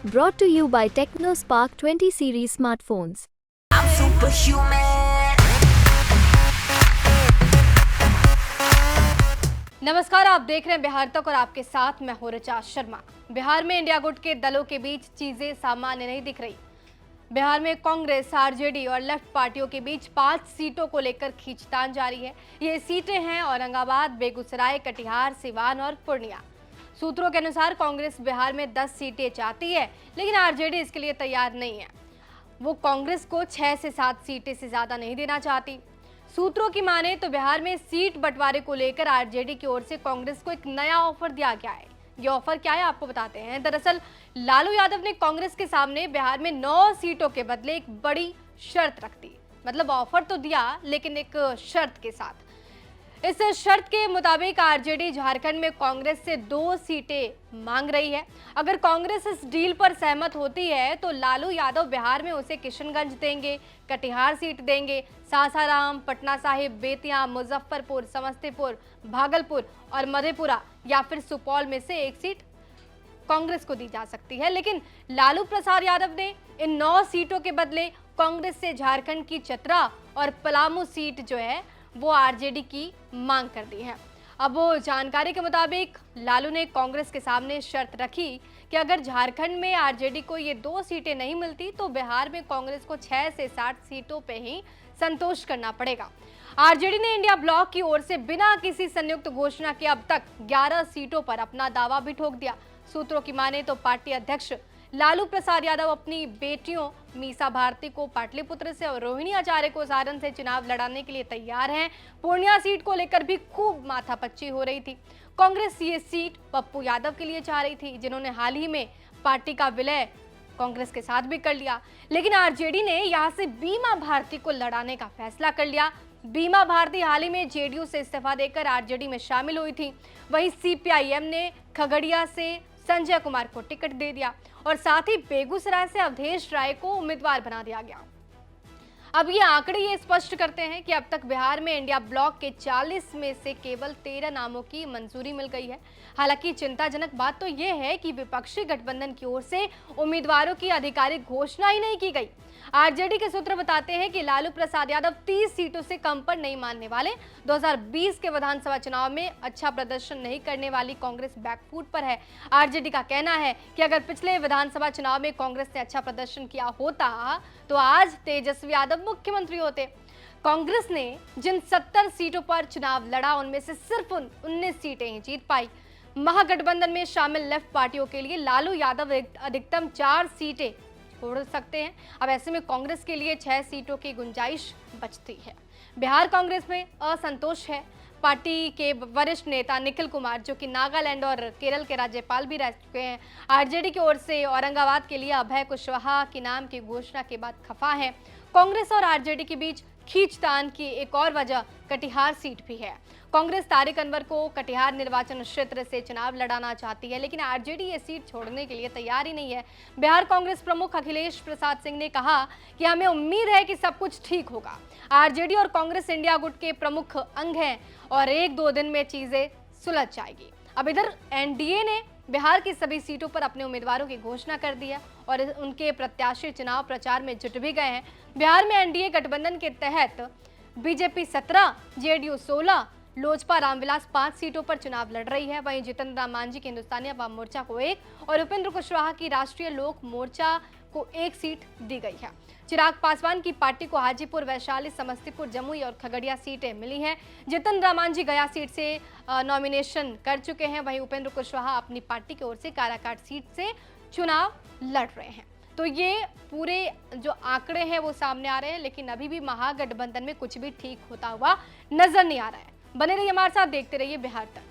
Brought to you by TechnoSpark 20 series smartphones. I'm superhuman. नमस्कार, आप देख रहे हैं बिहार तक और आपके साथ मैं हूं ऋचा शर्मा। बिहार में इंडिया गुट के दलों के बीच चीजें सामान्य नहीं दिख रही। बिहार में कांग्रेस, आरजेडी और लेफ्ट पार्टियों के बीच 5 सीटों को लेकर खींचतान जारी है। ये सीटें हैं औरंगाबाद, बेगूसराय, कटिहार, सिवान और पूर्णिया। सूत्रों के अनुसार कांग्रेस बिहार में 10 सीटें चाहती है, लेकिन आरजेडी इसके लिए तैयार नहीं है। वो कांग्रेस को 6 से 7 सीटें से ज्यादा नहीं देना चाहती। सूत्रों की माने तो बिहार में सीट बंटवारे को लेकर आरजेडी की ओर से कांग्रेस को एक नया ऑफर दिया गया है। ये ऑफर क्या है आपको बताते हैं। दरअसल लालू यादव ने कांग्रेस के सामने बिहार में 9 सीटों के बदले एक बड़ी शर्त रख दी। मतलब ऑफर तो दिया, लेकिन एक शर्त के साथ। इस शर्त के मुताबिक आरजेडी झारखंड में कांग्रेस से 2 सीटें मांग रही है। अगर कांग्रेस इस डील पर सहमत होती है तो लालू यादव बिहार में उसे किशनगंज देंगे, कटिहार सीट देंगे, सासाराम, पटना साहिब, बेतिया, मुजफ्फरपुर, समस्तीपुर, भागलपुर और मधेपुरा या फिर सुपौल में से एक सीट कांग्रेस को दी जा सकती है। लेकिन लालू प्रसाद यादव ने इन 9 सीटों के बदले कांग्रेस से झारखंड की चतरा और पलामू सीट जो है वो आरजेडी की मांग कर दी है। अब वो जानकारी के मुताबिक लालू ने कांग्रेस के सामने शर्त रखी कि अगर झारखंड में आरजेडी को ये 2 सीटें नहीं मिलती तो बिहार में कांग्रेस को 6 से 7 सीटों पे ही संतोष करना पड़ेगा। आरजेडी ने इंडिया ब्लॉक की ओर से बिना किसी संयुक्त घोषणा के अब तक 11 सीटों पर अपना दावा भी ठोक दिया। सूत्रों की माने तो पार्टी अध्यक्ष लालू प्रसाद यादव अपनी बेटियों मीसा भारती को पाटलिपुत्र से और रोहिणी आचार्य को सारण से चुनाव लड़ाने के लिए तैयार हैं। पूर्णिया सीट को लेकर भी खूब माथापच्ची हो रही थी। कांग्रेस ये सीट पप्पू यादव के लिए चाह रही थी, जिन्होंने हाल ही में पार्टी का विलय कांग्रेस के साथ भी कर लिया। लेकिन आरजेडी ने यहां से बीमा भारती को लड़ाने का फैसला कर लिया। बीमा भारती हाल ही में जेडीयू से इस्तीफा देकर आरजेडी में शामिल हुई थी। वहीं सीपीआईएम ने खगड़िया से संजय कुमार को टिकट दे दिया और साथ ही बेगूसराय से अवधेश राय को उम्मीदवार बना दिया गया। अब ये आंकड़े ये स्पष्ट करते हैं कि अब तक बिहार में इंडिया ब्लॉक के 40 में से केवल 13 नामों की मंजूरी मिल गई है। हालांकि चिंताजनक बात तो ये है कि विपक्षी गठबंधन की ओर से उम्मीदवारों की आधिकारिक घोषणा ही नहीं की गई। आरजेडी के सूत्र बताते हैं कि लालू प्रसाद यादव 30 सीटों से कम पर नहीं मानने वाले। 2020 के विधानसभा चुनाव में अच्छा प्रदर्शन नहीं करने वाली कांग्रेस बैकफुट पर है। आरजेडी का कहना है कि अगर पिछले विधानसभा चुनाव में कांग्रेस ने अच्छा प्रदर्शन किया होता तो आज तेजस्वी यादव मुख्यमंत्री होते। कांग्रेस ने जिन 70 सीटों पर चुनाव लड़ा उनमें से सिर्फ 19 सीटें ही जीत पाई। महागठबंधन में शामिल लेफ्ट पार्टियों के लिए लालू यादव अधिकतम 4 सीटें छोड़ सकते हैं। अब ऐसे में कांग्रेस के लिए 6 सीटों की गुंजाइश बचती है। बिहार कांग्रेस में असंतोष है। पार्टी के वरिष्ठ नेता निखिल कुमार, जो कि नागालैंड और केरल के राज्यपाल भी रह चुके हैं, आरजेडी की ओर से औरंगाबाद के लिए अभय कुशवाहा के नाम की घोषणा के बाद खफा है। कांग्रेस और आरजेडी के बीच खींचतान की एक और वजह कटिहार सीट भी है। कांग्रेस तारिक अनवर को कटिहार निर्वाचन क्षेत्र से चुनाव लड़ाना चाहती है, लेकिन आरजेडी ये सीट छोड़ने के लिए तैयार ही नहीं है। बिहार कांग्रेस प्रमुख अखिलेश प्रसाद सिंह ने कहा कि हमें उम्मीद है कि सब कुछ ठीक होगा। आरजेडी और कांग्रेस इंडिया गुट के प्रमुख अंग हैं और 1-2 दिन में चीजें सुलझ जाएगी। अब इधर एनडीए ने बिहार की सभी सीटों पर अपने उम्मीदवारों की घोषणा कर दी है और उनके प्रत्याशी चुनाव प्रचार में जुट भी गए हैं। बिहार में एनडीए गठबंधन के तहत बीजेपी 17, जेडीयू 16, लोजपा रामविलास 5 सीटों पर चुनाव लड़ रही है। वहीं जितन राम मांझी की हिंदुस्तानी अवाम मोर्चा को 1 और उपेंद्र कुशवाहा की राष्ट्रीय लोक मोर्चा को 1 सीट दी गई है। चिराग पासवान की पार्टी को हाजीपुर, वैशाली, समस्तीपुर, जमुई और खगड़िया सीटें मिली हैं। जितन राम मांझी गया सीट से नॉमिनेशन कर चुके हैं। वहीं उपेंद्र कुशवाहा अपनी पार्टी की ओर से काराकाट सीट से चुनाव लड़ रहे हैं। तो ये पूरे जो आंकड़े हैं वो सामने आ रहे हैं, लेकिन अभी भी महागठबंधन में कुछ भी ठीक होता हुआ नजर नहीं आ रहा है। बने रहिए हमारे साथ, देखते रहिए बिहार तक।